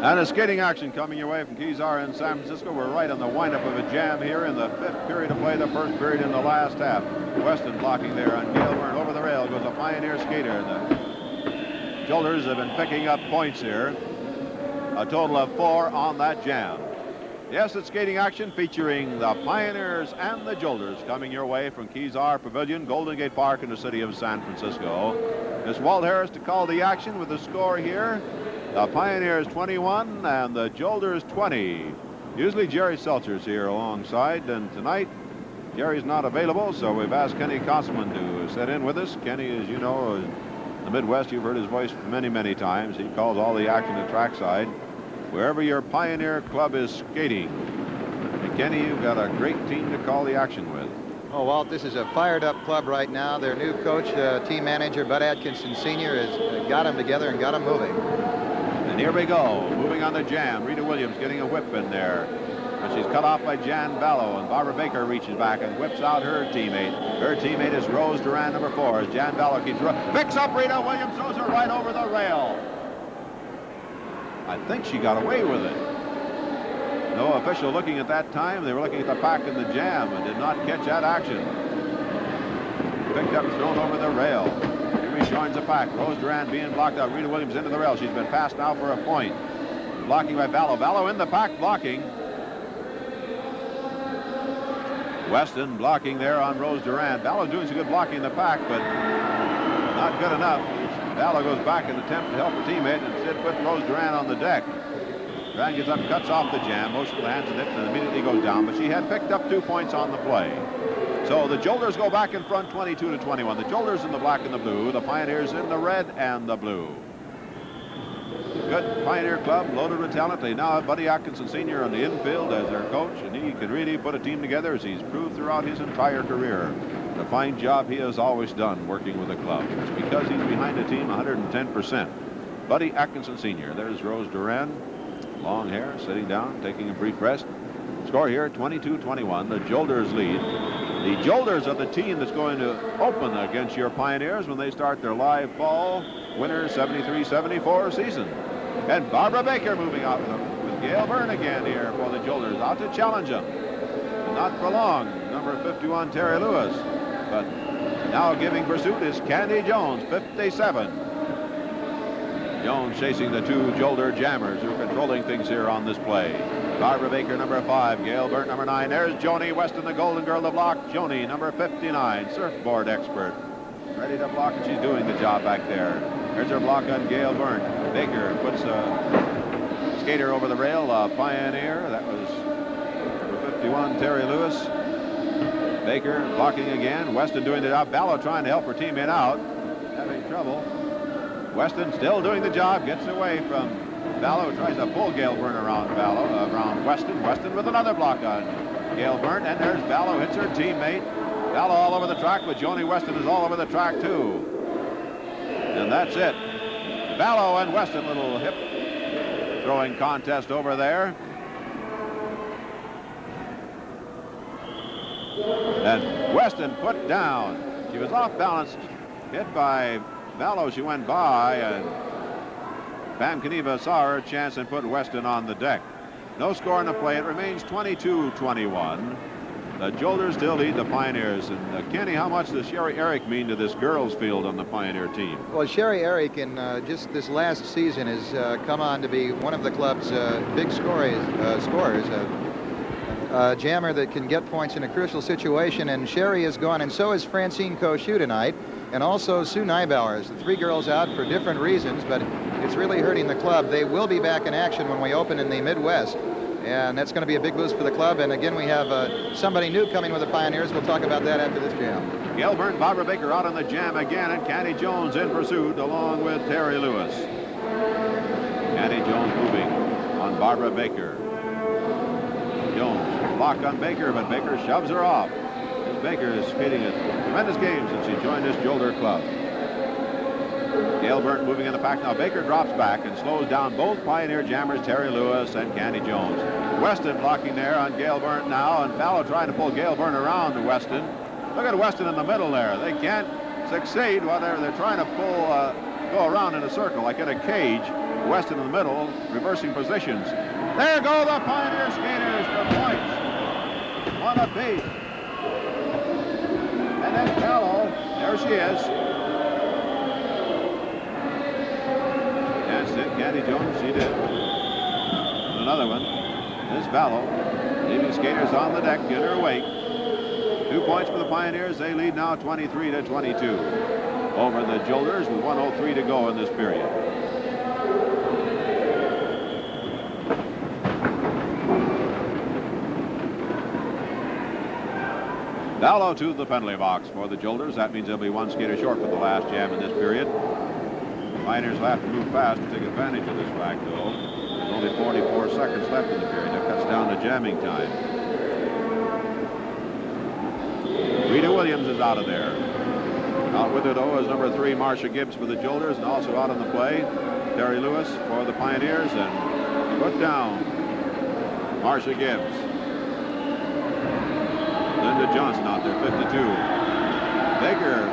And a skating action coming your way from Kezar in San Francisco. We're right on the windup of a jam here in the 5th period of play, the 1st period in the last half. Weston blocking there on Gail Byrne. Over the rail goes a Pioneer skater. The Jolters have been picking up points here. A total of 4 on that jam. Yes, it's skating action featuring the Pioneers and the Jolters coming your way from Kezar Pavilion, Golden Gate Park in the city of San Francisco. It's Walt Harris to call the action with the score here. The Pioneers 21 and the Jolters 20. Usually Jerry Seltzer's here alongside, and tonight Jerry's not available, so we've asked Kenny Kosselman to sit in with us. Kenny, as you know, in the Midwest, you've heard his voice many, many times. He calls all the action at trackside, wherever your Pioneer club is skating. And Kenny, you've got a great team to call the action with. Oh, Walt, this is a fired-up club right now. Their new coach, team manager, Bud Atkinson Sr., has got them together and got them moving. And here we go, moving on the jam. Rita Williams getting a whip in there. But she's cut off by Jan Ballo, and Barbara Baker reaches back and whips out her teammate. Her teammate is Rose Duran, number 4, as Jan Ballo keeps picks up Rita Williams, throws her right over the rail. I think she got away with it. No official looking at that time. They were looking at the pack in the jam and did not catch that action. Picked up, thrown over the rail. Here joins the pack. Rose Duran being blocked out. Rita Williams into the rail. She's been passed now for a point. Blocking by Ballo. Ballo in the pack blocking. Weston blocking there on Rose Duran. Ballo doing some good blocking in the pack, but not good enough. Ballo goes back in an attempt to help her teammate and instead put Rose Duran on the deck. Duran gets up, cuts off the jam, motions the hands in it, and immediately goes down, but she had picked up 2 points on the play. So the Jolters go back in front 22-21. The Jolters in the black and the blue, the Pioneers in the red and the blue. Good Pioneer club, loaded with talent. They now have Buddy Atkinson Sr. on the infield as their coach, and he could really put a team together as he's proved throughout his entire career. The fine job he has always done working with the club. It's because he's behind the team 110%. Buddy Atkinson Sr. There's Rose Duran. Long hair, sitting down, taking a brief rest. Score here, 22-21. The Jolters lead. The Jolters are the team that's going to open against your Pioneers when they start their live fall winter 73-74 season. And Barbara Baker moving out with Gail Byrne again here for the Jolters, out to challenge them. And not for long, number 51, Terry Lewis. But now giving pursuit is Candy Jones, 57. Jones chasing the 2 Jolter jammers who are controlling things here on this play. Barbara Baker, number 5. Gail Byrne, number 9. There's Joni Weston, the Golden Girl, the block. Joni, number 59, surfboard expert. Ready to block, and she's doing the job back there. There's her block on Gail Byrne. Baker puts a skater over the rail, Pioneer. That was number 51, Terry Lewis. Baker blocking again. Weston doing the job. Ballo trying to help her teammate out. Having trouble. Weston still doing the job, gets away from Ballo, tries to pull Gail Byrne around around Weston. Weston with another block on Gail Byrne, and there's Ballo, hits her teammate. Ballo all over the track, but Joni Weston is all over the track too. And that's it. Ballo and Weston, little hip throwing contest over there. And Weston put down. She was off balance, hit by Ballo. She went by, and Pam Kaniva saw her chance and put Weston on the deck. No score in the play. It remains 22-21. The Jolters still lead the Pioneers. And Kenny, how much does Sherry Eric mean to this girls' field on the Pioneer team? Well, Sherry Eric in just this last season has come on to be one of the club's big scorers. A jammer that can get points in a crucial situation, and Sherry is gone, and so is Francine Cochou tonight, and also Sue Neibauer. The 3 girls out for different reasons, but it's really hurting the club. They will be back in action when we open in the Midwest, and that's going to be a big boost for the club. And again, we have somebody new coming with the Pioneers. We'll talk about that after this jam. Gail Byrne, Barbara Baker out on the jam again, and Candy Jones in pursuit along with Terry Lewis. Candy Jones moving on Barbara Baker. Jones block on Baker, but Baker shoves her off. Baker is skating a tremendous game since she joined this Jolter club. Gail Byrne moving in the pack now. Baker drops back and slows down both Pioneer jammers, Terry Lewis and Candy Jones. Weston blocking there on Gail Byrne now, and Ballo trying to pull Gail Byrne around to Weston. Look at Weston in the middle there. They can't succeed while they're trying to pull, go around in a circle like in a cage. Weston in the middle, reversing positions. There go the Pioneer skaters for points. One apiece. And then Callow, there she is. That's it, Candy Jones, she did. And another one. This Vallow, leaving skaters on the deck in her wake. 2 points for the Pioneers. They lead now 23-22 over the Jolters with 1:03 to go in this period. Vallow to the penalty box for the Jolters. That means there'll be 1 skater short for the last jam in this period. Pioneers will have to move fast to take advantage of this fact, though. There's only 44 seconds left in the period. That cuts down to jamming time. Rita Williams is out of there. Out with her, though, is number 3, Marcia Gibbs for the Jolters, and also out on the play, Terry Lewis for the Pioneers, and put down Marcia Gibbs. Linda Johnson out there, 52. Baker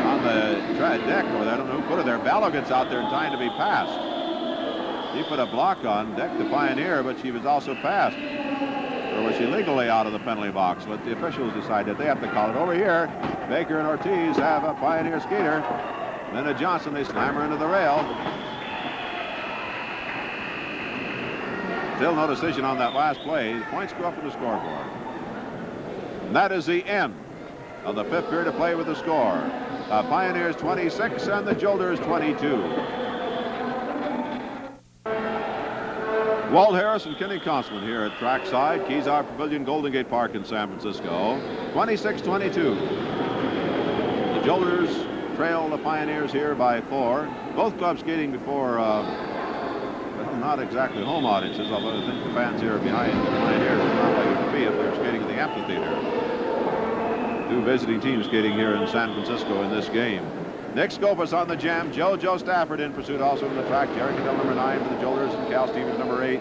on the deck, or I don't know who put her there. Vallow gets out there in time to be passed. He put a block on, decked the Pioneer, but she was also passed. Or was she legally out of the penalty box? Let the officials decide that they have to call it. Over here, Baker and Ortiz have a Pioneer skater. Linda Johnson, they slam her into the rail. Still no decision on that last play. The points go up to the scoreboard. And that is the end of the 5th period of play with the score. The Pioneers 26 and the Jolters 22. Walt Harris and Kenny Constman here at trackside, Kezar Pavilion, Golden Gate Park in San Francisco. 26-22. The Jolters trail the Pioneers here by 4. Both clubs skating before, well, not exactly home audiences, although I think the fans here behind the Pioneers are not likely to be if they're skating in the amphitheater. 2 visiting teams skating here in San Francisco in this game. Nick Skopas on the jam. Joe Stafford in pursuit also in the track. Jerry Cadell, number 9 for the Jolters, and Cal Stevens, number 8.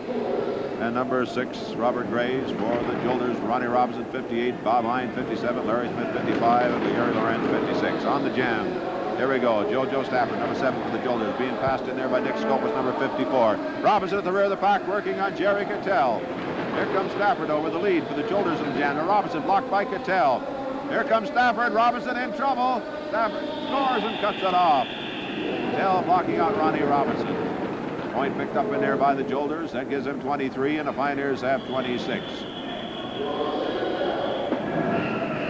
And number 6, Robert Graves for the Jolters. Ronnie Robinson, 58. Bob Hine, 57. Larry Smith, 55. And Gary Lorenz, 56. On the jam. Here we go. Joe Stafford, number 7 for the Jolters, being passed in there by Nick Skopas, number 54. Robinson at the rear of the pack, working on Jerry Cattell. Here comes Stafford over the lead for the Jolters in the jam. Robinson blocked by Cattell. Here comes Stafford. Robinson in trouble. Stafford scores and cuts it off. Cattell blocking out Ronnie Robinson. Point picked up in there by the Jolters. That gives them 23, and the Pioneers have 26.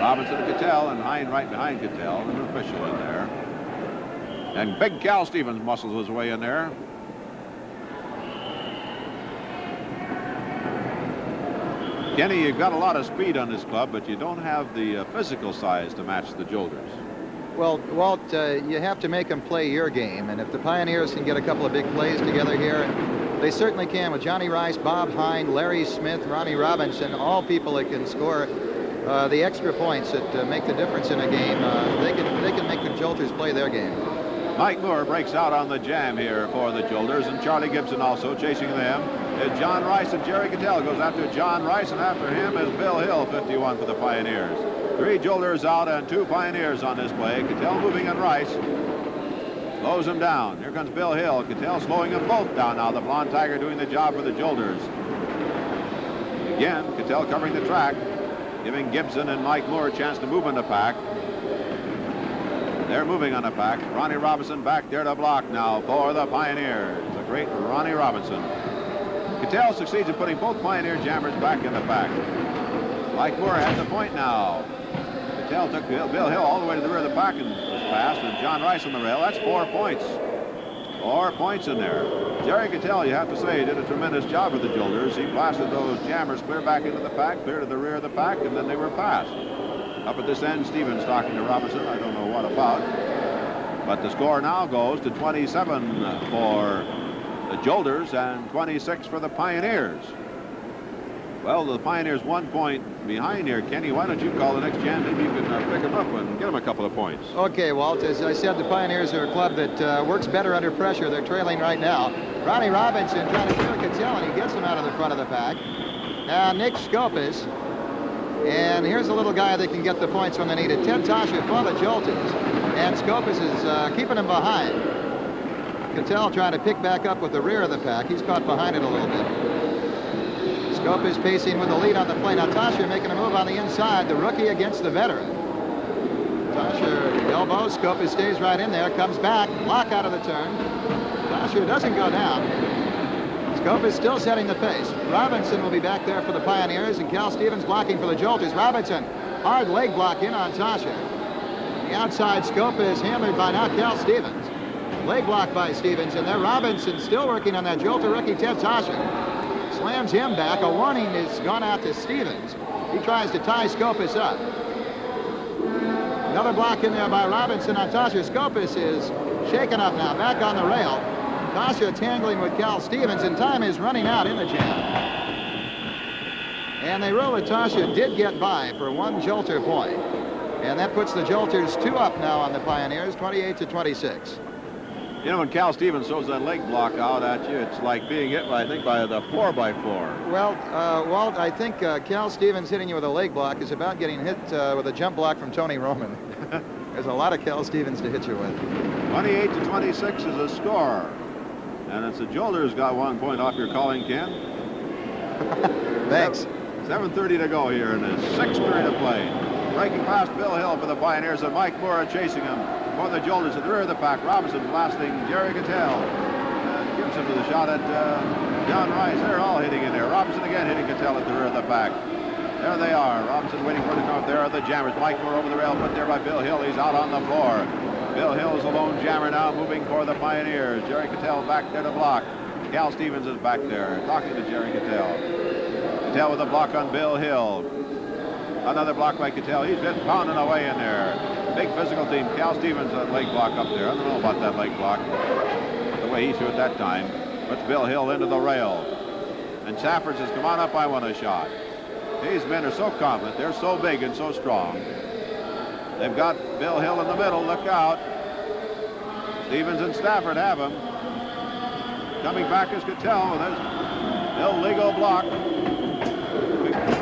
Robinson and Cattell, and Hine right behind Cattell. There's an official in there. And big Cal Stevens muscles his way in there. Kenny, you've got a lot of speed on this club, but you don't have the physical size to match the Jolters. Well, Walt, you have to make them play your game, and if the Pioneers can get a couple of big plays together here, and they certainly can with Johnny Rice, Bob Hine, Larry Smith, Ronnie Robinson, all people that can score the extra points that make the difference in a game. They can make the Jolters play their game. Mike Moore breaks out on the jam here for the Jolters, and Charlie Gibson also chasing them. John Rice and Jerry Cattell goes after John Rice, and after him is Bill Hill, 51 for the Pioneers. 3 Jolters out and 2 Pioneers on this play. Cattell moving on Rice. Slows him down. Here comes Bill Hill. Cattell slowing them both down now. The Blonde Tiger doing the job for the Jolters. Again, Cattell covering the track, giving Gibson and Mike Moore a chance to move in the pack. They're moving on the pack. Ronnie Robinson back there to block now for the Pioneers. The great Ronnie Robinson. Cattell succeeds in putting both Pioneer jammers back in the pack. Mike Moore has the point now. Cattell took Bill Hill all the way to the rear of the pack and was passed, and John Rice on the rail. That's 4 points. 4 points in there. Jerry Cattell, you have to say, did a tremendous job with the Jolters. He blasted those jammers clear back into the pack, clear to the rear of the pack, and then they were passed. Up at this end, Stevens talking to Robinson. I don't know what about. But the score now goes to 27 for the Jolters and 26 for the Pioneers. Well, the Pioneers 1 point behind here. Kenny, why don't you call the next jam? Maybe you can pick them up and get them a couple of points. Okay, Walt, as I said, the Pioneers are a club that works better under pressure. They're trailing right now. Ronnie Robinson trying to clear Cattell, and he gets him out of the front of the pack. Now Nick Skopas. And here's a little guy that can get the points when they need it. Ted Tasha for the Jolters. And Skopas is keeping him behind. Cattell trying to pick back up with the rear of the pack. He's caught behind it a little bit. Scope is pacing with the lead on the plate. Now Tasha making a move on the inside. The rookie against the veteran. Tasha elbows. Scope stays right in there. Comes back. Block out of the turn. Tasha doesn't go down. Scope is still setting the pace. Robinson will be back there for the Pioneers, and Cal Stevens blocking for the Jolters. Robinson, hard leg block in on Tasha. The outside Scope is hammered by now Cal Stevens. Leg block by Stevens, and there Robinson still working on that Jolter rookie Ted Tasha. Slams him back. A warning has gone out to Stevens. He tries to tie Scopus up. Another block in there by Robinson on Tasha. Scopus is shaken up now, back on the rail. Tasha tangling with Cal Stevens, and time is running out in the jam. And they rule that Tasha did get by for one Jolter point. And that puts the Jolters 2 up now on the Pioneers, 28-26. You know, when Cal Stevens throws that leg block out at you, it's like being hit, I think, by the 4x4. Well, Walt, I think Cal Stevens hitting you with a leg block is about getting hit with a jump block from Tony Roman. There's a lot of Cal Stevens to hit you with. 28-26 is a score. And it's the Jolters got 1 point off your calling, Ken. Thanks. 7:30 to go here in the 6th period of play. Breaking past Bill Hill for the Pioneers, and Mike Moore chasing him for the Jolters at the rear of the pack. Robinson blasting Jerry Cattell. Gibson to the shot at John Rice. They're all hitting in there. Robinson again hitting Cattell at the rear of the pack. There they are. Robinson waiting for the come up. There are the jammers. Mike Moore over the rail, put there by Bill Hill. He's out on the floor. Bill Hill is a lone jammer now, moving for the Pioneers. Jerry Cattell back there to block. Cal Stevens is back there talking to Jerry Cattell. Cattell with a block on Bill Hill. Another block by Cattell. He's been pounding away in there. Big physical team. Cal Stevens, a leg block up there. I don't know about that leg block, the way he threw it that time. Puts Bill Hill into the rail. And Safford says, come on up, I want a shot. These men are so confident. They're so big and so strong. They've got Bill Hill in the middle. Look out. Stevens and Stafford have him. Coming back is Cattell with his illegal block.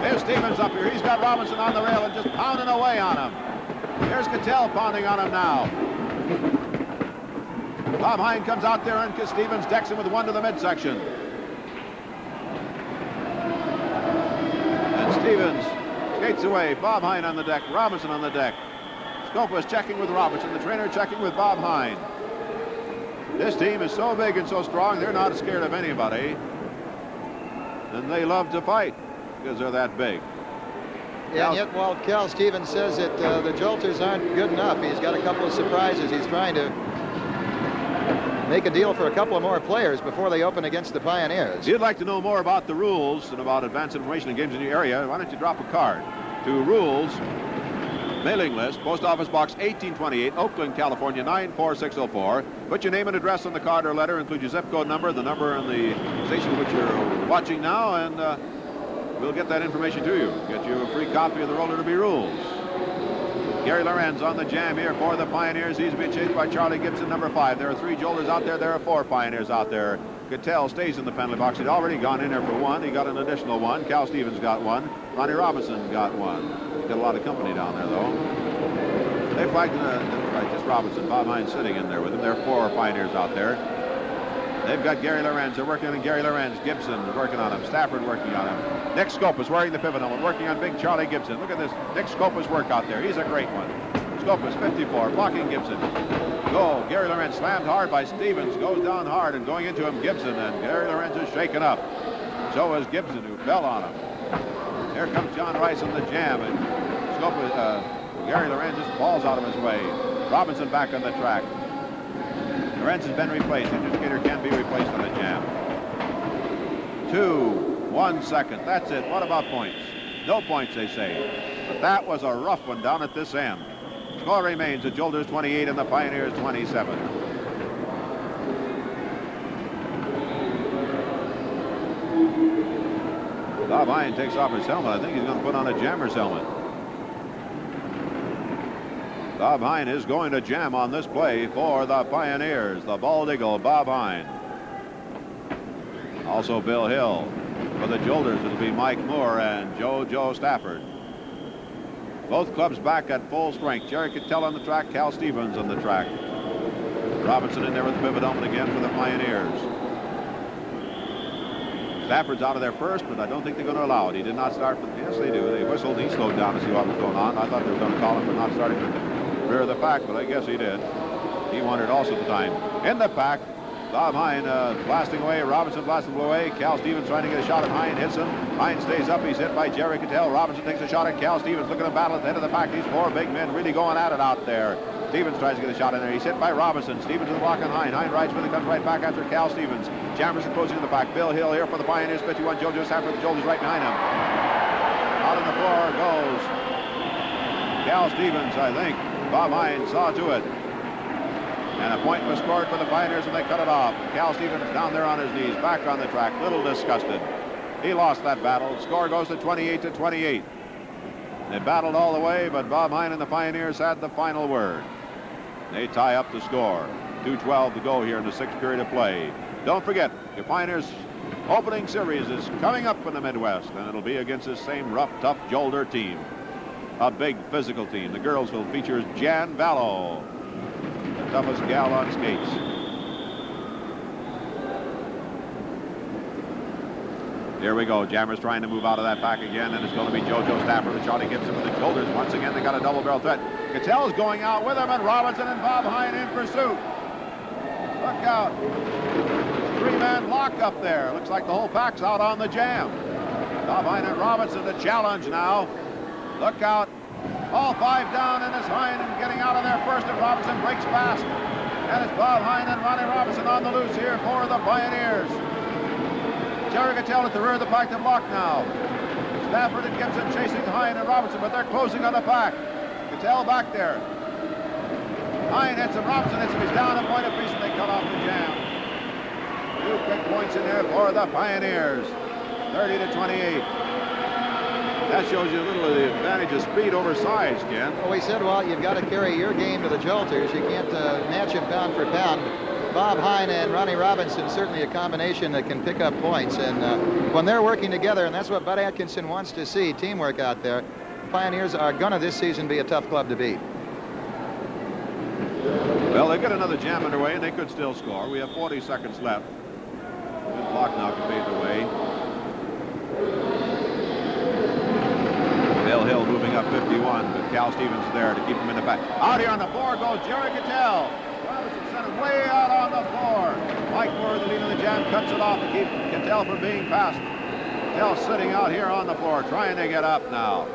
Here's Stevens up here. He's got Robinson on the rail and just pounding away on him. Here's Cattell pounding on him now. Bob Hine comes out there and Stevens decks him with 1 to the midsection. And Stevens skates away. Bob Hine on the deck. Robinson on the deck. Scope was checking with Robinson. The trainer checking with Bob Hine. This team is so big and so strong, they're not scared of anybody. And they love to fight because they're that big. Yeah, and yet while Cal Stevens says that the Jolters aren't good enough, he's got a couple of surprises. He's trying to make a deal for a couple of more players before they open against the Pioneers. If you'd like to know more about the rules and about advanced information and games in your area, why don't you drop a card to Rules, mailing list, Post Office Box 1828, Oakland, California 94604. Put your name and address on the card or letter, include your zip code number, the number and the station which you're watching now, and we'll get that information to you. Get you a free copy of the Roller to Be Rules. Gary Lorenz on the jam here for the Pioneers. He's being chased by Charlie Gibson, number 5. There are 3 Jolters out there. There are 4 Pioneers out there. Cattell stays in the penalty box. He'd already gone in there for 1. He got an additional 1. Cal Stevens got 1. Ronnie Robinson got 1. He's got a lot of company down there, though. They flagged just Robinson. Bob Hine sitting in there with him. There are 4 Pioneers out there. They've got Gary Lorenz. They're working on Gary Lorenz. Gibson working on him. Stafford working on him. Nick Scopus wearing the pivot helmet, working on big Charlie Gibson. Look at this Nick Scopus work out there. He's a great one. Scopus, 54, blocking Gibson. Go. Gary Lorenz slammed hard by Stevens. Goes down hard and going into him, Gibson. And Gary Lorenz is shaken up. So is Gibson, who fell on him. Here comes John Rice on the jam. And Scopus, Gary Lorenz just falls out of his way. Robinson back on the track. Lorenz has been replaced. The indicator can be replaced on a jam. 1 second. That's it. What about points? No points, they say. But that was a rough one down at this end. Score remains the Jolters 28 and the Pioneers 27. Bob Hine takes off his helmet. I think he's going to put on a jammer's helmet. Bob Hine is going to jam on this play for the Pioneers. The bald eagle, Bob Hine. Also Bill Hill. For the Jolters, it'll be Mike Moore and Joe Stafford. Both clubs back at full strength. Jerry Cattell on the track, Cal Stevens on the track. Robinson in there with the pivot open again for the Pioneers. Stafford's out of there first, but I don't think they're going to allow it. He did not start. Yes, they do. They whistled. He slowed down to see what was going on. I thought they were going to call him for not starting the rear of the pack, but I guess he did. He wanted also at the time. In the pack, Bob Hine blasting away. Robinson blasting away. Cal Stevens trying to get a shot at Hine. Hits him. Hine stays up. He's hit by Jerry Cattell. Robinson takes a shot at Cal Stevens. Looking to battle at the head of the pack. These four big men really going at it out there. Stevens tries to get a shot in there. He's hit by Robinson. Stevens to the block on Hine. Hine rides with it. Comes right back after Cal Stevens. Jammers are closing to the back. Bill Hill here for the Pioneers. 51. Joe just after the Jolters right behind him. Out on the floor goes Cal Stevens, I think. Bob Hine saw to it. And a point was scored for the Pioneers and they cut it off. Cal Stevens down there on his knees, back on the track, little disgusted. He lost that battle. Score goes to 28-28. They battled all the way, but Bob Hine and the Pioneers had the final word. They tie up the score. 2:12 to go here in the sixth period of play. Don't forget, the Pioneers' opening series is coming up in the Midwest, and it'll be against this same rough, tough Jolter team. A big physical team. The girls will feature Jan Vallow, the toughest gal on skates. Here we go. Jammers trying to move out of that pack again, and it's going to be JoJo Stafford. The shot he gets him with the Jolters. Once again, they got a double barrel threat. Cattell's going out with him, and Robinson and Bob Hine in pursuit. Look out. Three-man lock up there. Looks like the whole pack's out on the jam. Bob Hine and Robinson, the challenge now. Look out. All five down, and it's Hine getting out of there first, and Robinson breaks fast. And it's Bob Hine and Ronnie Robinson on the loose here for the Pioneers. Jerry Cattell at the rear of the pack to block now. Stafford and Gibson chasing Hine and Robinson, but they're closing on the pack. Cattell back there. Hine hits him, Robinson hits him. He's down a point apiece, and they cut off the jam. 2 quick points in there for the Pioneers. 30-28. That shows you a little of the advantage of speed over size, Ken. Well, we said, well, you've got to carry your game to the Jolters. You can't match him pound for pound. Bob Hine and Ronnie Robinson, certainly a combination that can pick up points. And when they're working together, and that's what Bud Atkinson wants to see, teamwork out there, the Pioneers are going to this season be a tough club to beat. Well, they get another jam underway, and they could still score. We have 40 seconds left. Good block now to fade away. Bill Hill moving up 51, but Cal Stevens is there to keep him in the back. Out here on the floor goes Jerry Cattell. Robinson sent him way out on the floor. Mike Moore, the lead of the jam, cuts it off to keep Cattell from being passed. Cattell sitting out here on the floor, trying to get up now.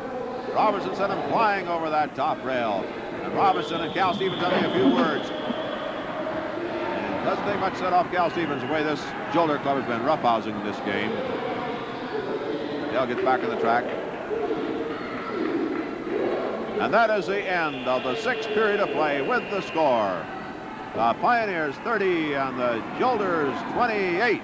Robinson sent him flying over that top rail. And Robinson and Cal Stevens having a few words. And it doesn't take much to set off Cal Stevens the way this Jolter club has been roughhousing in this game. Cattell gets back on the track. And that is the end of the sixth period of play with the score. The Pioneers 30 and the Jolters 28.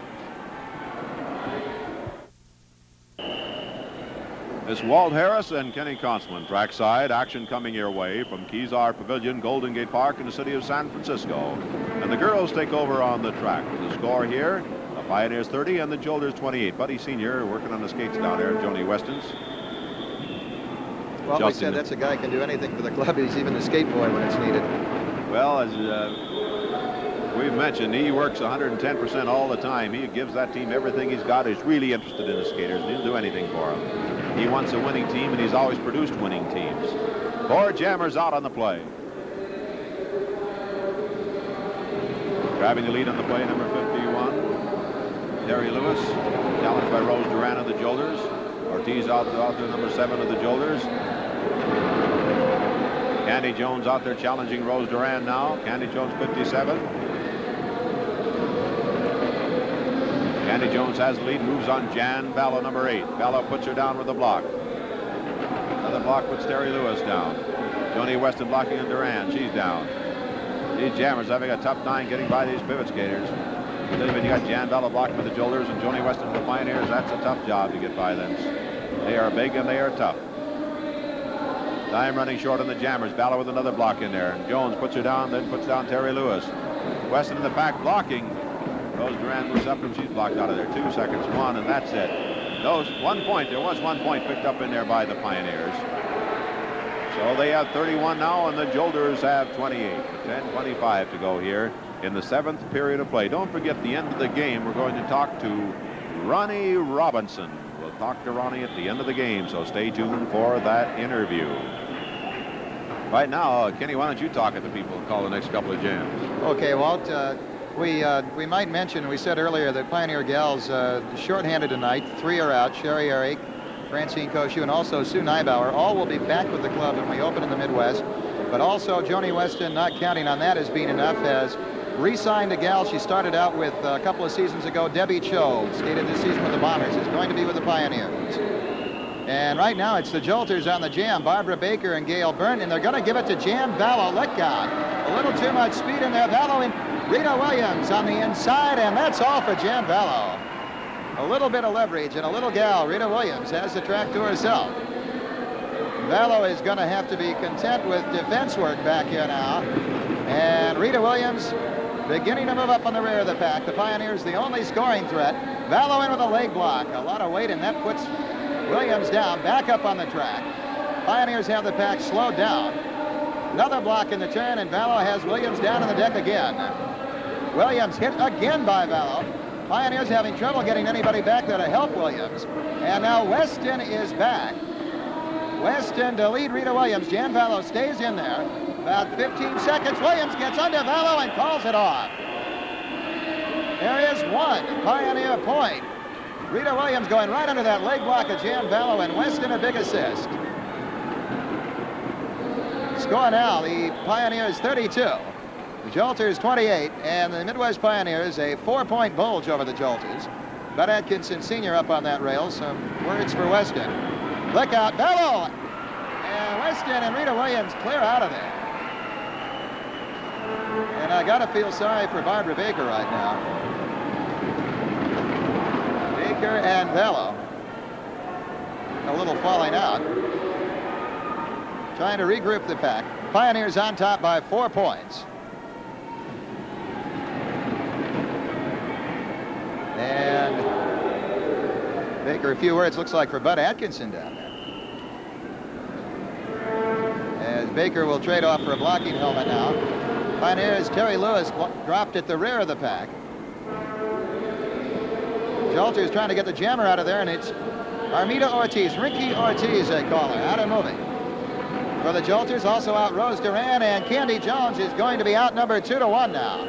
It's Walt Harris and Kenny Constman trackside. Action coming your way from Kezar Pavilion, Golden Gate Park in the city of San Francisco. And the girls take over on the track. The score here, the Pioneers 30 and the Jolters 28. Buddy Sr. working on the skates down there, Joni Weston's. Well, we said that's a guy who can do anything for the club. He's even the skate boy when it's needed. Well, as we've mentioned, he works 110% all the time. He gives that team everything he's got. He's really interested in the skaters. He'll do anything for them. He wants a winning team, and he's always produced winning teams. 4 jammers out on the play. Grabbing the lead on the play, number 51. Terry Lewis, challenged by Rose Duran of the Jolters. Ortiz out there, number 7 of the Jolters. Candy Jones out there challenging Rose Duran now. Candy Jones 57. Candy Jones has the lead, moves on Jan Vallow, number 8. Vallow puts her down with a block. Another block puts Terry Lewis down. Joni Weston blocking on Duran. She's down. These jammers having a tough time getting by these pivot skaters. Then you got Jan Vallow blocking with the Jolters and Joni Weston with the Pioneers. That's a tough job to get by them. They are big and they are tough. Time running short on the jammers. Vallow with another block in there. Jones puts her down, then puts down Terry Lewis. Weston in the back blocking. Rose Duran moves up and she's blocked out of there. 2 seconds, 1, and that's it. Those 1 point. There was 1 point picked up in there by the Pioneers. So they have 31 now, and the Jolters have 28. 10:25 to go here in the 7th period of play. Don't forget, the end of the game, we're going to talk to Ronnie Robinson. We'll talk to Ronnie at the end of the game, so stay tuned for that interview. Right now, Kenny, why don't you talk at the people and call the next couple of jams? Okay, Walt. We might mention, we said earlier that Pioneer gals shorthanded tonight. 3 are out. Sherry Eric, Francine Koshu, and also Sue Neibauer. All will be back with the club when we open in the Midwest. But also Joni Weston, not counting on that as being enough, has re-signed a gal she started out with a couple of seasons ago. Debbie Cho, skated this season with the Bombers, is going to be with the Pioneers. And right now it's the Jolters on the jam, Barbara Baker and Gail Byrne, and they're going to give it to Jan Vallow. Let God. A little too much speed in there. Vallow and Rita Williams on the inside, and that's all for Jan Vallow. A little bit of leverage, and a little gal, Rita Williams, has the track to herself. Vallow is going to have to be content with defense work back here now. And Rita Williams beginning to move up on the rear of the pack. The Pioneers the only scoring threat. Vallow in with a leg block. A lot of weight, and that puts Williams down, back up on the track. Pioneers have the pack slowed down. Another block in the turn, and Vallow has Williams down on the deck again. Williams hit again by Vallow. Pioneers having trouble getting anybody back there to help Williams. And now Weston is back. Weston to lead Rita Williams. Jan Vallow stays in there. About 15 seconds. Williams gets under Vallow and calls it off. There is one Pioneer point. Rita Williams going right under that leg block of Jan Vallow, and Weston a big assist. Score now, the Pioneers 32, the Jolters 28, and the Midwest Pioneers a 4-point bulge over the Jolters. Bud Atkinson Sr. up on that rail. Some words for Weston. Look out, Vallow! And Weston and Rita Williams clear out of there. And I gotta feel sorry for Barbara Baker right now. Baker and Vallow. A little falling out. Trying to regroup the pack. Pioneers on top by 4 points. And Baker, a few words, looks like, for Bud Atkinson down there. As Baker will trade off for a blocking helmet now. Pioneers, Terry Lewis dropped at the rear of the pack. Jolters trying to get the jammer out of there, and it's Armida Ortiz, Ricky Ortiz, they call her, out and moving. For the Jolters, also out Rose Duran, and Candy Jones is going to be out number 2-1 now.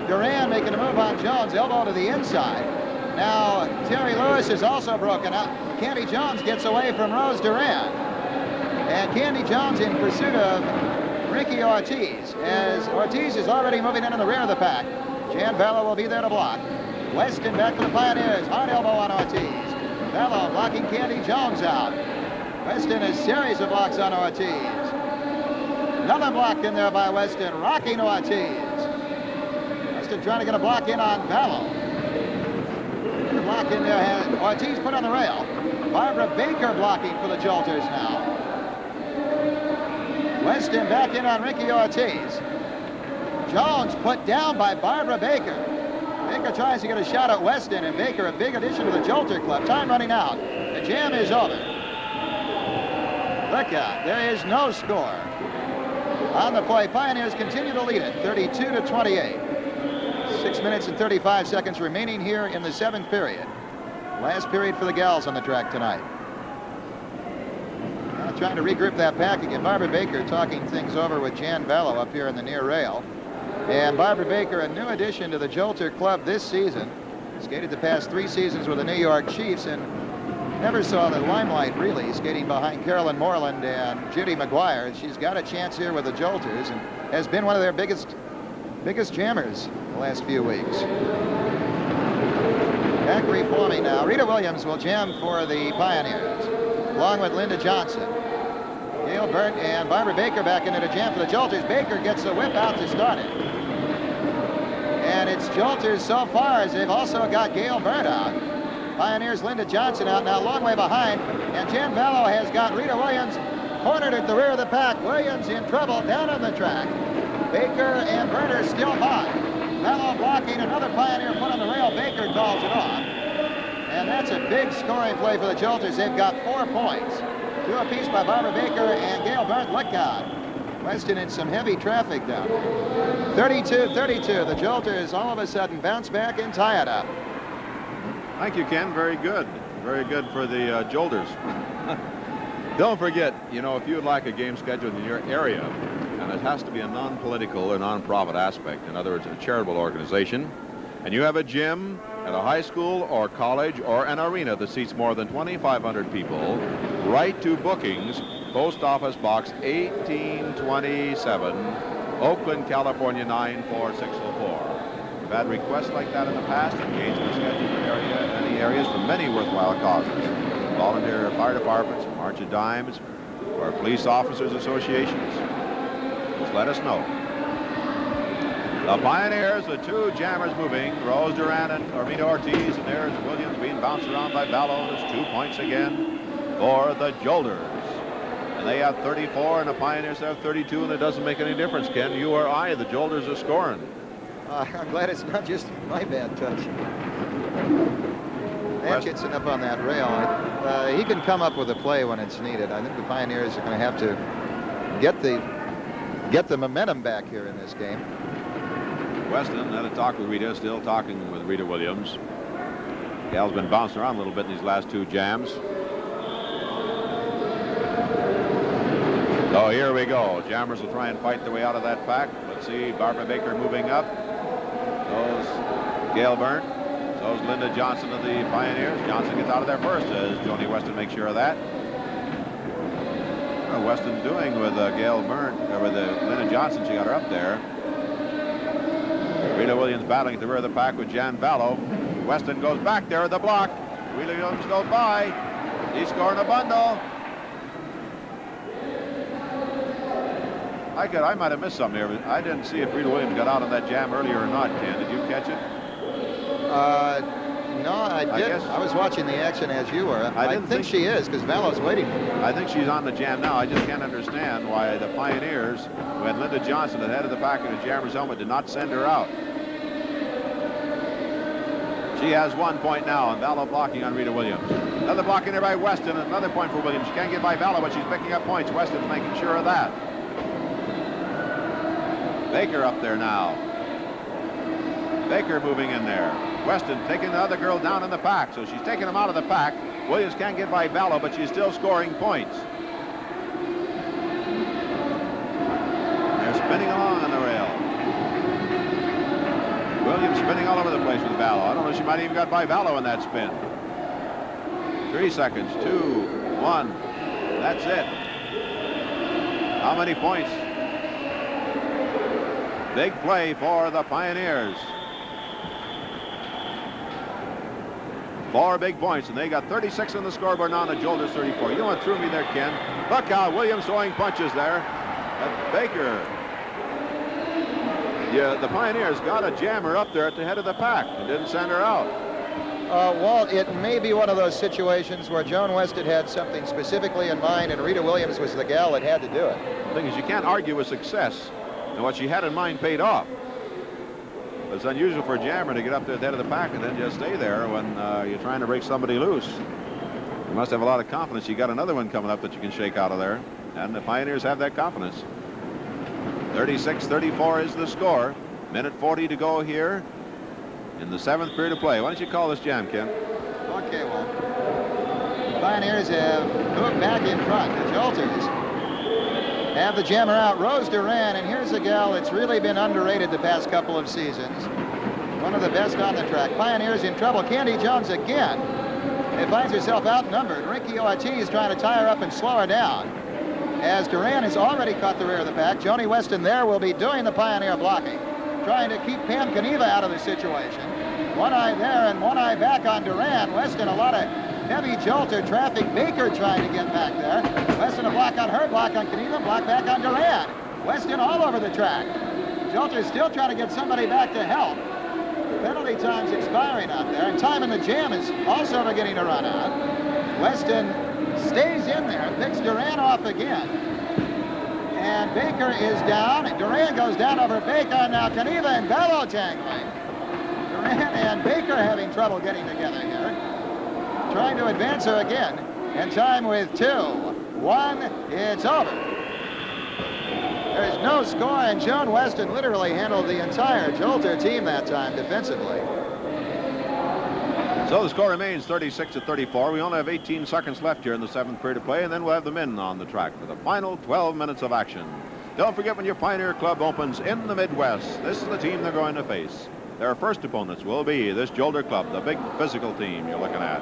Duran making a move on Jones, elbow to the inside. Now Terry Lewis is also broken up. Candy Jones gets away from Rose Duran. And Candy Jones in pursuit of Ricky Ortiz, as Ortiz is already moving in the rear of the pack. Jan Vallow will be there to block. Weston back for the Pioneers, hard elbow on Ortiz. Vallow blocking Candy Jones out. Weston a series of blocks on Ortiz. Another block in there by Weston, rocking Ortiz. Weston trying to get a block in on Vallow. The block in there has Ortiz put on the rail. Barbara Baker blocking for the Jolters now. Weston back in on Ricky Ortiz. Jones put down by Barbara Baker. Baker tries to get a shot at Weston, and Baker a big addition to the Jolter club. Time running out. The jam is over. Look out, there is no score. On the play, Pioneers continue to lead it, 32-28. 6 minutes and 35 seconds remaining here in the 7th period. Last period for the gals on the track tonight. Now trying to regroup that pack again. Barbara Baker talking things over with Jan Vallow up here in the near rail. And Barbara Baker, a new addition to the Jolter club this season. Skated the past 3 seasons with the New York Chiefs and never saw the limelight, really, skating behind Carolyn Moreland and Judy McGuire. She's got a chance here with the Jolters and has been one of their biggest jammers the last few weeks. Back reforming now. Rita Williams will jam for the Pioneers, along with Linda Johnson. Gail Burt and Barbara Baker back into the jam for the Jolters. Baker gets the whip out to start it. And it's Jolters so far, as they've also got Gail Burt out. Pioneers Linda Johnson out now, long way behind. And Jan Vallow has got Rita Williams cornered at the rear of the pack. Williams in trouble down on the track. Baker and Burt are still by. Vallow blocking, another Pioneer put on the rail. Baker calls it off. And that's a big scoring play for the Jolters. They've got 4 points. 2 apiece by Barbara Baker and Gail Burt. Look out. Weston in some heavy traffic down. 32-32. The Jolters all of a sudden bounce back and tie it up. Thank you, Ken. Very good. Very good for the Jolters. Don't forget, you know, if you would like a game scheduled in your area, and it has to be a non-political or non-profit aspect, in other words, a charitable organization, and you have a gym at a high school or college or an arena that seats more than 2,500 people, write to bookings, Post Office Box 1827, Oakland, California 94604. We've had requests like that in the past, engaged in the scheduled area, any areas for many worthwhile causes. Volunteer fire departments, March of Dimes, or police officers associations. Just let us know. The Pioneers, the two jammers moving, Rose Duran and Armida Ortiz, and there's Williams being bounced around by Ballo. There's 2 points again for the Jolters. And they have 34, and the Pioneers have 32, and it doesn't make any difference, Ken. You or I, the Jolters are scoring. I'm glad it's not just my bad touch. Atkinson up on that rail. He can come up with a play when it's needed. I think the Pioneers are going to have to get the momentum back here in this game. Weston had a talk with Rita, still talking with Rita Williams. Gal's been bouncing around a little bit in these last 2 jams. So here we go. Jammers will try and fight their way out of that pack. Let's see, Barbara Baker moving up. So's Gail Byrne. So's Linda Johnson of the Pioneers. Johnson gets out of there first as Joni Weston makes sure of that. What Weston's doing with Gail Byrne, or with Linda Johnson, she got her up there. Rita Williams battling at the rear of the pack with Jan Ballo. Weston goes back there at the block. Rita Williams goes by. He's scoring a bundle. I might have missed something here. I didn't see if Rita Williams got out on that jam earlier or not, Ken. Did you catch it? No, I didn't. I was watching the action as you were. I think she is, because Ballo's waiting for her. I think she's on the jam now. I just can't understand why the Pioneers, who had Linda Johnson at the head of the pack in a jammer's helmet, did not send her out. She has 1 point now, and Ballo blocking on Rita Williams. Another block in there by Weston, another point for Williams. She can't get by Ballo, but she's picking up points. Weston's making sure of that. Baker up there now. Baker moving in there. Weston taking the other girl down in the pack, so she's taking him out of the pack. Williams can't get by Ballo, but she's still scoring points. They're spinning along on the rail. Williams spinning all over the place with Ballo. I don't know, she might even got by Ballo in that spin. 3 seconds, 2, 1. That's it. How many points? Big play for the Pioneers. 4 big points, and they got 36 on the scoreboard now, and the Jolters 34. You know what threw me there, Ken? Look how Williams throwing punches there at Baker. Yeah, the Pioneers got a jammer up there at the head of the pack and didn't send her out. Walt, it may be one of those situations where Joan Weston had something specifically in mind, and Rita Williams was the gal that had to do it. The thing is, you can't argue with success, and what she had in mind paid off. It's unusual for a jammer to get up there at the head of the pack and then just stay there when you're trying to break somebody loose. You must have a lot of confidence. You got another one coming up that you can shake out of there, and the Pioneers have that confidence. 36-34 is the score. Minute 40 to go here in the 7th period of play. Why don't you call this jam, Ken? Okay, well, the Pioneers have moved back in front. The Jolters have the jammer out. Rose Duran, and here's a gal that's really been underrated the past couple of seasons. One of the best on the track. Pioneers in trouble. Candy Jones again. It finds herself outnumbered. Ricky Ortiz trying to tie her up and slow her down. As Duran has already caught the rear of the pack, Joni Weston there will be doing the Pioneer blocking, trying to keep Pam Kaniva out of the situation. One eye there and one eye back on Duran. Weston, a lot of heavy Jolter traffic. Baker trying to get back there. Weston a block on her, block on Kaniva, block back on Duran. Weston all over the track. Jolter still trying to get somebody back to help. Penalty time's expiring out there, and time in the jam is also beginning to run out. Weston stays in there, picks Duran off again. And Baker is down. Duran goes down over Baker. Now Kaniva and Ballo tangling. Duran and Baker having trouble getting together here. Trying to advance her again. And time with 2, 1, it's over. There's no score, and Joan Weston literally handled the entire Jolter team that time defensively. So the score remains 36-34. We only have 18 seconds left here in the 7th period of play, and then we'll have the men on the track for the final 12 minutes of action. Don't forget, when your Pioneer Club opens in the Midwest, this is the team they're going to face. Their first opponents will be this Jolter Club, the big physical team you're looking at.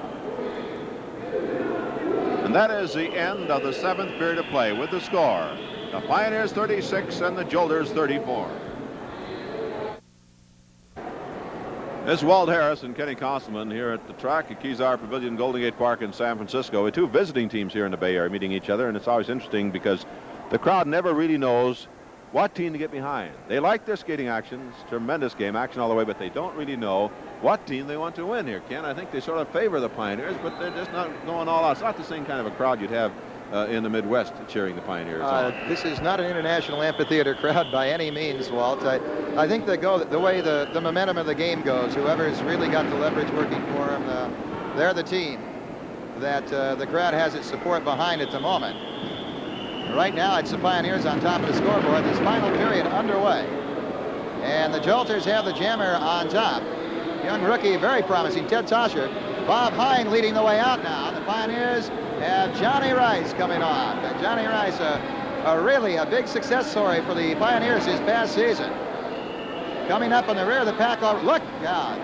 And that is the end of the 7th period of play with the score. The Pioneers 36 and the Jolters 34. This is Walt Harris and Kenny Costelman here at the track at Kezar Pavilion, Golden Gate Park in San Francisco, with two visiting teams here in the Bay Area meeting each other, and it's always interesting because the crowd never really knows what team to get behind. They like their skating action. It's tremendous game action all the way, but they don't really know what team they want to win here, Ken. I think they sort of favor the Pioneers, but they're just not going all out. It's not the same kind of a crowd you'd have in the Midwest cheering the Pioneers on. This is not an international amphitheater crowd by any means, Walt. I think they go the way the momentum of the game goes. Whoever's really got the leverage working for them, they're the team that the crowd has its support behind at the moment. Right now, it's the Pioneers on top of the scoreboard. This final period underway. And the Jolters have the jammer on top. Young rookie, very promising, Ted Toscher. Bob Hine leading the way out now. The Pioneers have Johnny Rice coming on. And Johnny Rice, really a big success story for the Pioneers this past season. Coming up on the rear of the pack. Look out.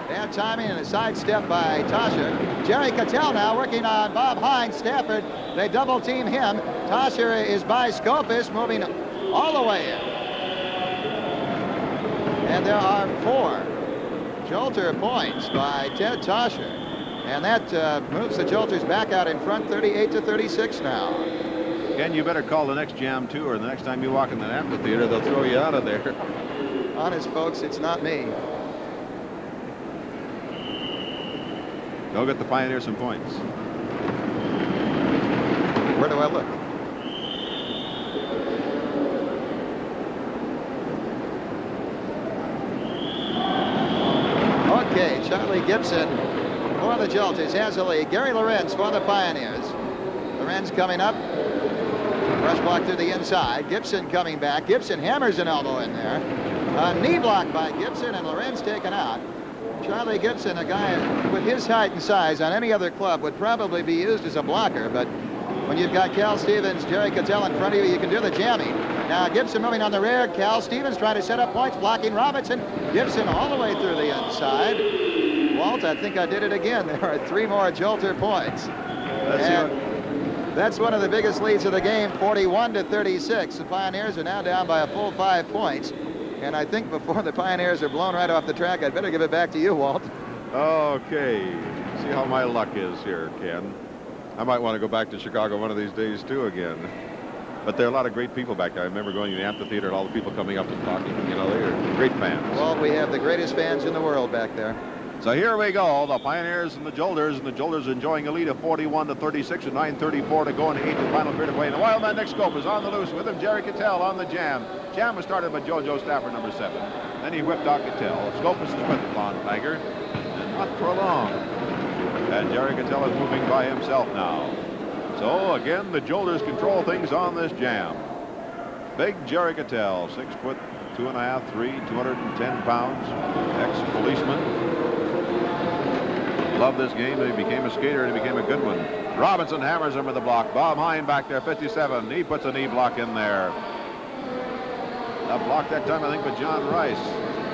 Bad timing and a sidestep by Toscher. Jerry Cattell now working on Bob Hine. Stafford, they double team him. Toscher is by Scopus, moving all the way in. And there are 4 Jolter points by Ted Toscher. And that moves the Jolters back out in front, 38-36 now. Ken, you better call the next jam too, or the next time you walk in that amphitheater, they'll throw you out of there. Honest, folks, it's not me. Go get the Pioneers some points. Where do I look? Okay, Charlie Gibson for the Jolters has the lead. Gary Lorenz for the Pioneers. Lorenz coming up. Rush block through the inside. Gibson coming back. Gibson hammers an elbow in there. A knee block by Gibson, and Lorenz taken out. Charlie Gibson, a guy with his height and size on any other club, would probably be used as a blocker, but when you've got Cal Stevens, Jerry Cattell in front of you, you can do the jamming. Now Gibson moving on the rear. Cal Stevens trying to set up points, blocking Robinson. Gibson all the way through the inside. Walt, I think I did it again. There are 3 more Jolter points. That's one of the biggest leads of the game, 41-36. The Pioneers are now down by a full 5 points. And I think before the Pioneers are blown right off the track, I'd better give it back to you, Walt. Okay. See how my luck is here, Ken. I might want to go back to Chicago one of these days, too, again. But there are a lot of great people back there. I remember going to the amphitheater and all the people coming up and talking. You know, they're great fans. Well, we have the greatest fans in the world back there. So here we go, the Pioneers and the Jolters enjoying a lead of 41-36 and 9:34 to go in the 8th and final period of play. And the wild man Nick Scope is on the loose with him. Jerry Cattell on the jam. Jam was started by Jojo Stafford, number 7. Then he whipped out Cattell. Scopus is with the Blonde Tiger, and not for long. And Jerry Cattell is moving by himself now. So again, the Jolters control things on this jam. Big Jerry Cattell, 6 foot 2.5, 3, 210 pounds, ex-policeman. Loved this game. He became a skater and he became a good one. Robinson hammers him with the block. Bob Hine back there, 57. He puts a knee block in there. A block that time, I think, by John Rice.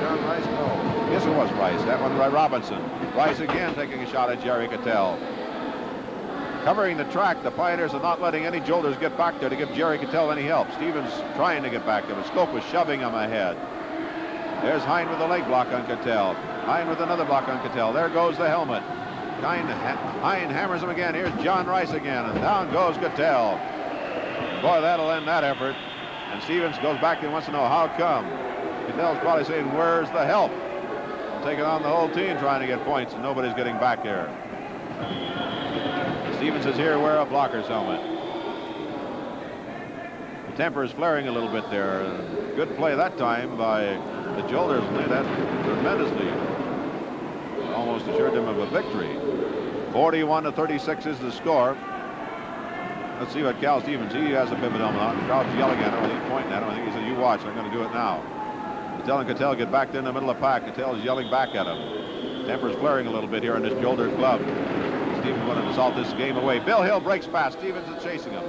John Rice? No. Yes, it was Rice. That one by Robinson. Rice again taking a shot at Jerry Cattell. Covering the track, the Pioneers are not letting any Jolters get back there to give Jerry Cattell any help. Stevens trying to get back there, but Scope was shoving him ahead. There's Hine with a leg block on Cattell. Hine with another block on Cattell. There goes the helmet. Hine hammers him again. Here's John Rice again, and down goes Cattell. Boy, that'll end that effort. And Stevens goes back and wants to know how come. Cattell's probably saying, where's the help? Taking on the whole team trying to get points, and nobody's getting back there. Stevens is here, wear a blocker's helmet. The temper is flaring a little bit there. Good play that time by the Jolters. Played that tremendously. Almost assured them of a victory. 41-36 is the score. Let's see what Cal Stevens, he has a pivot helmet on. The crowd's yelling at him. He's pointing at him. I think he said, you watch, I'm going to do it now. Cattell and Cattell get back there in the middle of the pack. Cattell is yelling back at him. Temper's flaring a little bit here in this Jolter club. Stevens wanted to salt this game away. Bill Hill breaks past. Stevens is chasing him.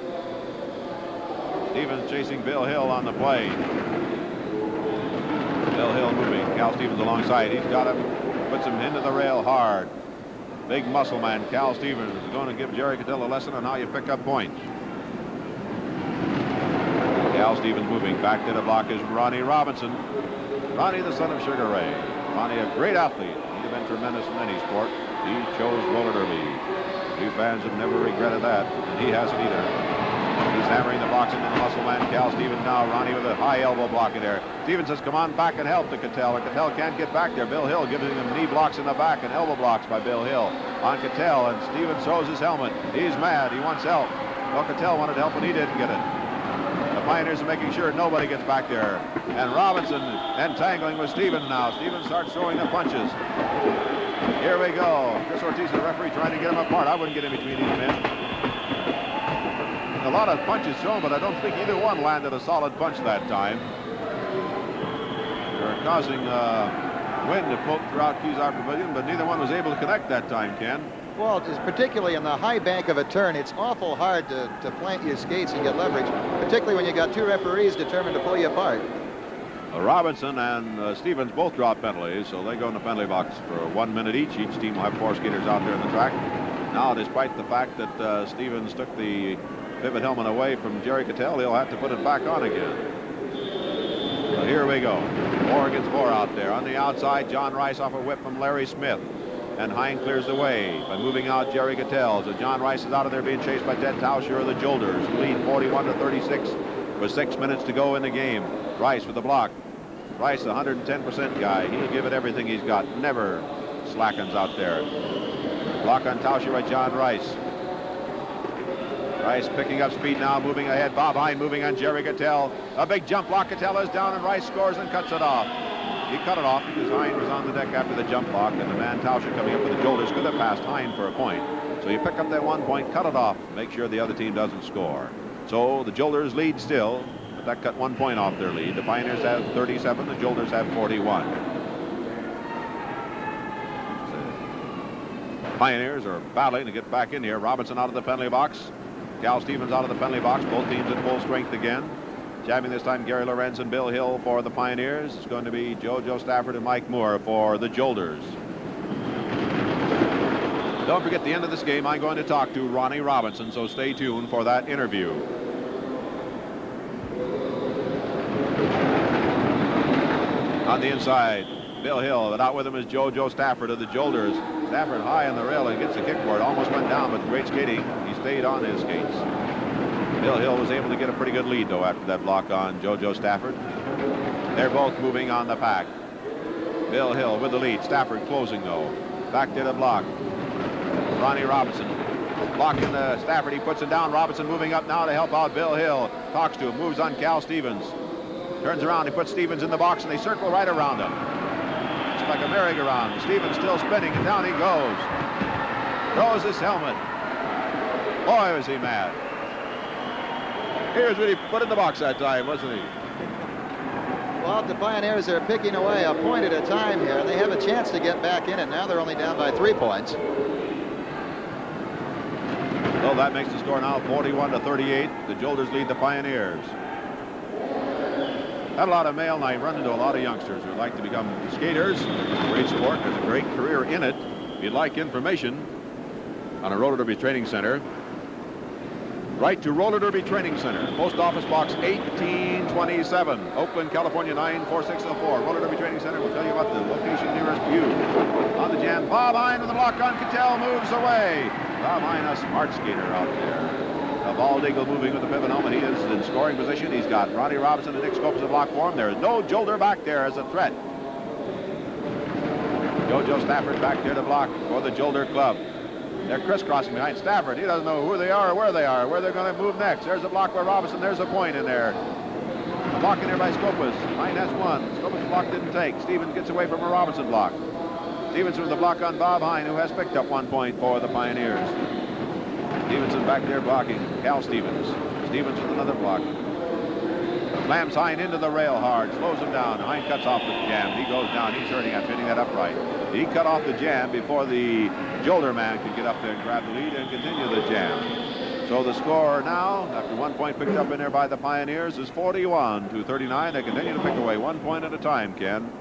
Stevens chasing Bill Hill on the play. Bill Hill moving. Cal Stevens alongside. He's got him. Puts him into the rail hard. Big muscle man Cal Stevens is going to give Jerry Cattell a lesson on how you pick up points. Cal Stevens moving. Back to the block is Ronnie Robinson. Ronnie, the son of Sugar Ray. Ronnie, a great athlete. He'd have been tremendous in any sport. He chose roller derby. Few fans have never regretted that, and he hasn't either. He's hammering the blocks into the muscle man Cal Stevens now. Ronnie with a high elbow block in there. Stevens says, come on back and help to Cattell. And Cattell can't get back there. Bill Hill giving him knee blocks in the back and elbow blocks by Bill Hill on Cattell. And Stevens throws his helmet. He's mad. He wants help. Well, Cattell wanted help and he didn't get it. The Pioneers are making sure nobody gets back there. And Robinson entangling with Stevens now. Stevens starts throwing the punches. Here we go. Chris Ortiz, the referee, trying to get them apart. I wouldn't get in between these men. A lot of punches thrown, but I don't think either one landed a solid punch that time. They're causing wind to float throughout Kezar Pavilion, but neither one was able to connect that time, Ken. Well, it's particularly in the high bank of a turn, it's awful hard to plant your skates and get leverage, particularly when you got two referees determined to pull you apart. Robinson and Stevens both drop penalties, so they go in the penalty box for 1 minute each. Each team will have 4 skaters out there on the track. Now, despite the fact that Stevens took the pivot helmet away from Jerry Cattell, he'll have to put it back on again. So here we go. 4 against 4 out there. On the outside, John Rice off a whip from Larry Smith. And Hine clears the way by moving out Jerry Cattell. So John Rice is out of there being chased by Ted Tauscher of the Jolters. Lead 41-36 with 6 minutes to go in the game. Rice with the block. Rice, 110% guy. He'll give it everything he's got. Never slackens out there. Block on Tauscher by John Rice. Rice picking up speed now, moving ahead. Bob Hine moving on Jerry Cattell. A big jump block. Cattell is down and Rice scores and cuts it off. He cut it off because Hine was on the deck after the jump block, and the man Tauscher coming up with the Jolters could have passed Hine for a point. So you pick up that 1 point, cut it off, make sure the other team doesn't score. So the Jolters lead still, but that cut 1 point off their lead. The Pioneers have 37, the Jolters have 41. The Pioneers are battling to get back in here. Robinson out of the penalty box. Cal Stevens out of the penalty box. Both teams at full strength again. Jamming this time, Gary Lorenz and Bill Hill for the Pioneers. It's going to be Joe Stafford and Mike Moore for the Jolters. Don't forget, the end of this game, I'm going to talk to Ronnie Robinson, so stay tuned for that interview. On the inside, Bill Hill, but out with him is Joe Stafford of the Jolters. Stafford high on the rail and gets the kickboard. Almost went down, but great skating. He stayed on his skates. Bill Hill was able to get a pretty good lead, though, after that block on Joe Stafford. They're both moving on the pack. Bill Hill with the lead. Stafford closing, though. Back to the block. Ronnie Robinson blocking the Stafford. He puts it down. Robinson moving up now to help out Bill Hill. Talks to him. Moves on Cal Stevens. Turns around. He puts Stevens in the box, and they circle right around him. It's like a merry-go-round. Stevens still spinning, and down he goes. Throws his helmet. Boy, was he mad. Here's what he put in the box that time, wasn't he? Well, the Pioneers are picking away a point at a time here. They have a chance to get back in it. Now they're only down by 3 points. So that makes the score now 41-38. The Jolters lead the Pioneers. Had a lot of mail night. Run into a lot of youngsters who'd like to become skaters. Great sport. There's a great career in it. If you'd like information on a roller derby training center, write to Roller Derby Training Center, Post Office Box 1827, Oakland, California 94604. Roller Derby Training Center will tell you about the location nearest you. On the jam, Bob Hine with the block on Cattell, moves away. Bob Hine, a smart skater out there. A bald eagle moving with the pivot helmet. He is in scoring position. He's got Ronnie Robinson and Nick Scopes in block for him. There is no Jolter back there as a threat. Joe Stafford back there to block for the Jolter Club. They're crisscrossing behind Stafford. He doesn't know who they are or where they are, where they're going to move next. There's a block by Robinson. There's a point in there. A block in there by Scopus. Hine has one. Scopus' block didn't take. Stevens gets away from a Robinson block. Stevens with the block on Bob Hine, who has picked up 1 point for the Pioneers. Stevenson back there blocking. Cal Stevens. Stevens with another block. Slams Hine into the rail hard. Slows him down. Hine cuts off the jam. He goes down. He's hurting after hitting that upright. He cut off the jam before the Jolter man could get up there and grab the lead and continue the jam. So the score now, after 1 point picked up in there by the Pioneers, is 41-39. They continue to pick away 1 point at a time, Ken.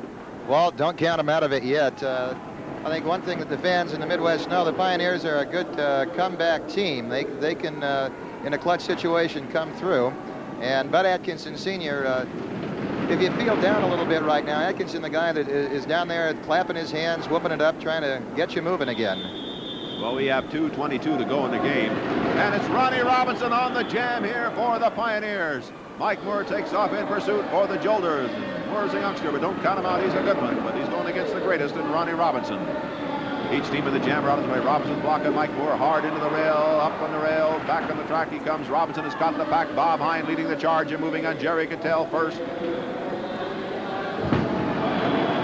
Well, don't count them out of it yet. I think one thing that the fans in the Midwest know, the Pioneers are a good comeback team. They can, in a clutch situation, come through. And Bud Atkinson Sr., if you feel down a little bit right now, Atkinson, the guy that is down there clapping his hands, whooping it up, trying to get you moving again. Well, we have 2:22 to go in the game. And it's Ronnie Robinson on the jam here for the Pioneers. Mike Moore takes off in pursuit for the Jolters. Moore's a youngster, but don't count him out. He's a good one, but he's going against the greatest in Ronnie Robinson. Each team of the jam are on his way. Robinson blocking Mike Moore hard into the rail, up on the rail, back on the track he comes. Robinson has caught the pack. Bob Hine leading the charge and moving on Jerry Cattell first.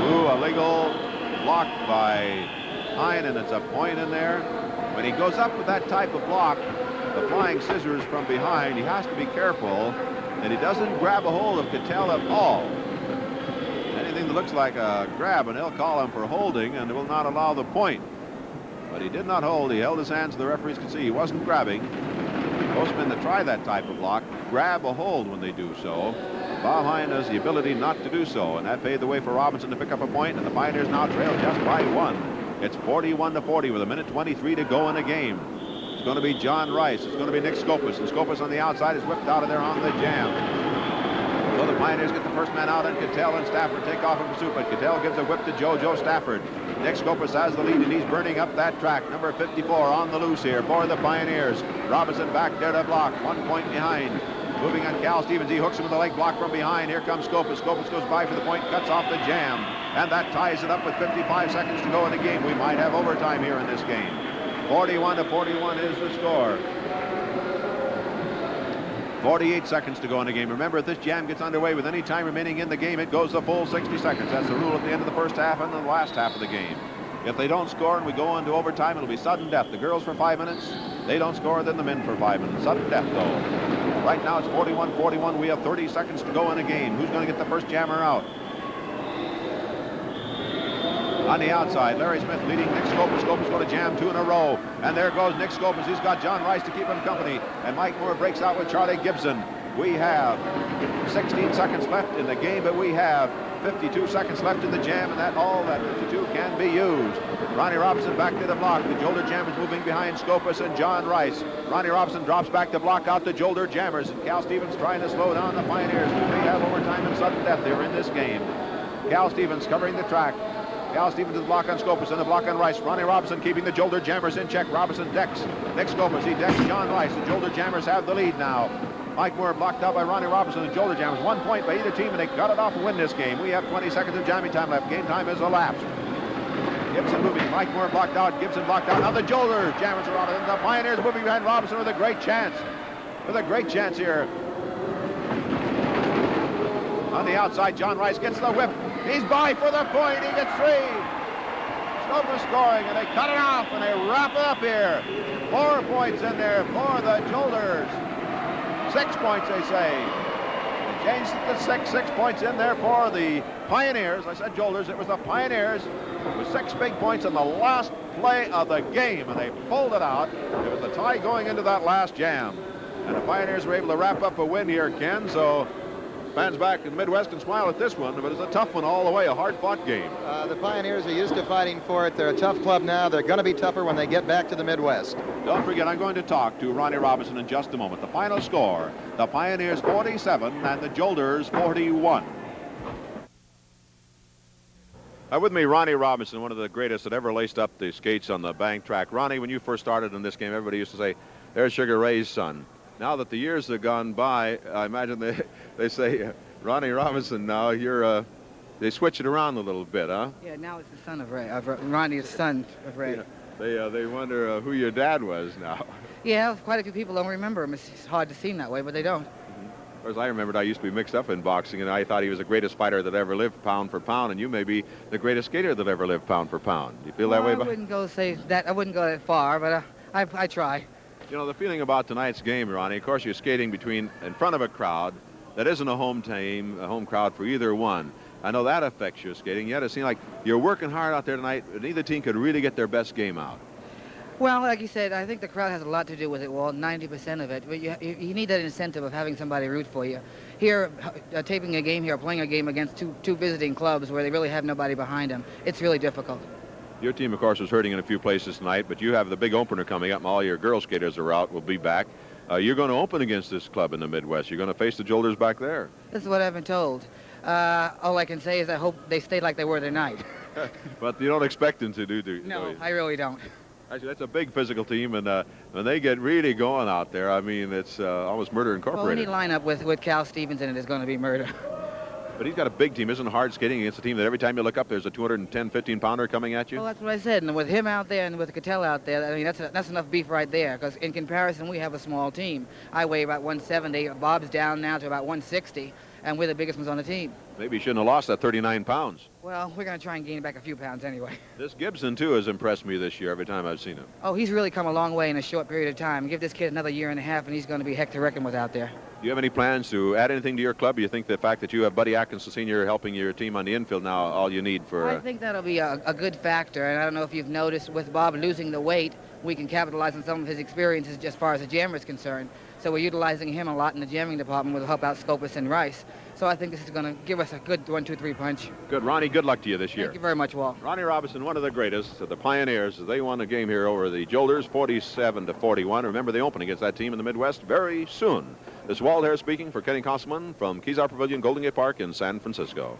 Ooh, a legal block by Hine, and it's a point in there. When he goes up with that type of block, the flying scissors from behind, he has to be careful that he doesn't grab a hold of Cattell at all. Anything that looks like a grab, and they'll call him for holding and will not allow the point. But he did not hold. He held his hands so the referees could see he wasn't grabbing. Most men that try that type of block grab a hold when they do so. Bob Hine has the ability not to do so, and that paved the way for Robinson to pick up a point, and the Pioneers now trail just by 1. It's 41-40 with 1:23 to go in the game. It's going to be John Rice. It's going to be Nick Scopus, and Scopus on the outside is whipped out of there on the jam. So the Pioneers get the first man out, and Cattell and Stafford take off in pursuit, but Cattell gives a whip to Joe Stafford. Nick Scopus has the lead, and he's burning up that track. Number 54 on the loose here for the Pioneers. Robinson back there to block, 1 point behind. Moving on Cal Stevens, he hooks him with a leg block from behind. Here comes Scopus. Scopus goes by for the point, cuts off the jam. And that ties it up with 55 seconds to go in the game. We might have overtime here in this game. 41-41 is the score. 48 seconds to go in the game. Remember, if this jam gets underway with any time remaining in the game, it goes the full 60 seconds. That's the rule at the end of the first half and the last half of the game. If they don't score and we go into overtime, it'll be sudden death. The girls for 5 minutes. They don't score, then the men for 5 minutes. Sudden death, though. Right now, it's 41-41. We have 30 seconds to go in the game. Who's going to get the first jammer out? On the outside, Larry Smith leading Nick Scopus. Scopus going to jam 2 in a row. And there goes Nick Scopus. He's got John Rice to keep him company. And Mike Moore breaks out with Charlie Gibson. We have 16 seconds left in the game, but we have 52 seconds left in the jam, and that 52 can be used. Ronnie Robinson back to the block. The Jolter Jammers moving behind Scopus and John Rice. Ronnie Robinson drops back to block out the Jolter Jammers, and Cal Stevens trying to slow down the Pioneers. We may have overtime and sudden death here in this game. Cal Stevens covering the track. Cal Stevens to the block on Scopus and the block on Rice. Ronnie Robinson keeping the Jolter Jammers in check. Robinson decks Nick Scopus. He decks John Rice. The Jolter Jammers have the lead now. Mike Moore blocked out by Ronnie Robinson and Jolter Jammers. 1 point by either team, and they cut it off and win this game. We have 20 seconds of jamming time left. Game time is elapsed. Gibson moving. Mike Moore blocked out. Gibson blocked out. Now the Jolter Jammers are on it. The Pioneers moving behind Robinson with a great chance. With a great chance here. On the outside, John Rice gets the whip. He's by for the point. He gets 3. Scopus scoring, and they cut it off, and they wrap it up here. 4 points in there for the Jolters. 6 points, they say. They changed it to 6 points in there for the Pioneers. I said Jolters. It was the Pioneers with 6 big points in the last play of the game, and they pulled it out. It was a tie going into that last jam. And the Pioneers were able to wrap up a win here, Ken, so fans back in the Midwest can smile at this one, but it's a tough one all the way, a hard-fought game. The Pioneers are used to fighting for it. They're a tough club now. They're going to be tougher when they get back to the Midwest. Don't forget, I'm going to talk to Ronnie Robinson in just a moment. The final score, the Pioneers 47 and the Jolters 41. With me, Ronnie Robinson, one of the greatest that ever laced up the skates on the bank track. Ronnie, when you first started in this game, everybody used to say, there's Sugar Ray's son. Now that the years have gone by, I imagine they say, Ronnie Robinson, now you're, they switch it around a little bit, huh? Yeah, now it's the son of Ray. Ronnie is son of Ray. Yeah, they wonder who your dad was now. Yeah, quite a few people don't remember him. It's hard to seem that way, but they don't. Of course, I remembered I used to be mixed up in boxing, and I thought he was the greatest fighter that ever lived, pound for pound, and you may be the greatest skater that ever lived, pound for pound. Do you feel that way? I wouldn't go say that. I wouldn't go that far, but I try. You know, the feeling about tonight's game, Ronnie, of course, you're skating in front of a crowd that isn't a home team, a home crowd for either one. I know that affects your skating, yet it seems like you're working hard out there tonight, and neither team could really get their best game out. Well, like you said, I think the crowd has a lot to do with it, Walt, 90% of it. But you need that incentive of having somebody root for you. Here, taping a game here, playing a game against two visiting clubs where they really have nobody behind them, it's really difficult. Your team, of course, was hurting in a few places tonight, but you have the big opener coming up, and all your girl skaters are out, will be back. You're going to open against this club in the Midwest. You're going to face the Jolters back there. This is what I've been told. All I can say is I hope they stay like they were tonight. But you don't expect them to, do you? No, I really don't. Actually, that's a big physical team, and when they get really going out there, I mean, it's almost Murder Incorporated. Well, any lineup with Cal Stevens in it is going to be murder. But he's got a big team. Isn't hard skating against a team that every time you look up, there's a 210, 15-pounder coming at you? Well, that's what I said. And with him out there and with Cattell out there, I mean, that's enough beef right there. Because in comparison, we have a small team. I weigh about 170. Bob's down now to about 160. And we're the biggest ones on the team. Maybe you shouldn't have lost that 39 pounds. Well, we're going to try and gain back a few pounds anyway. This Gibson, too, has impressed me this year every time I've seen him. Oh, he's really come a long way in a short period of time. Give this kid another year and a half, and he's going to be a heck to reckon with out there. Do you have any plans to add anything to your club? Do you think the fact that you have Buddy Atkinson Sr. helping your team on the infield now all you need for... I think that'll be a good factor. And I don't know if you've noticed, with Bob losing the weight, we can capitalize on some of his experiences as far as the jammer is concerned. So we're utilizing him a lot in the jamming department, with help out Scopus and Rice. So I think this is going to give us a good 1-2-3 punch. Good. Ronnie, good luck to you this year. Thank you very much, Walt. Ronnie Robinson, one of the greatest of the Pioneers. They won the game here over the Jolters, 47-41. Remember, they open against that team in the Midwest very soon. This is Walt Hare speaking for Kenny Kosselman from Kezar Pavilion, Golden Gate Park in San Francisco.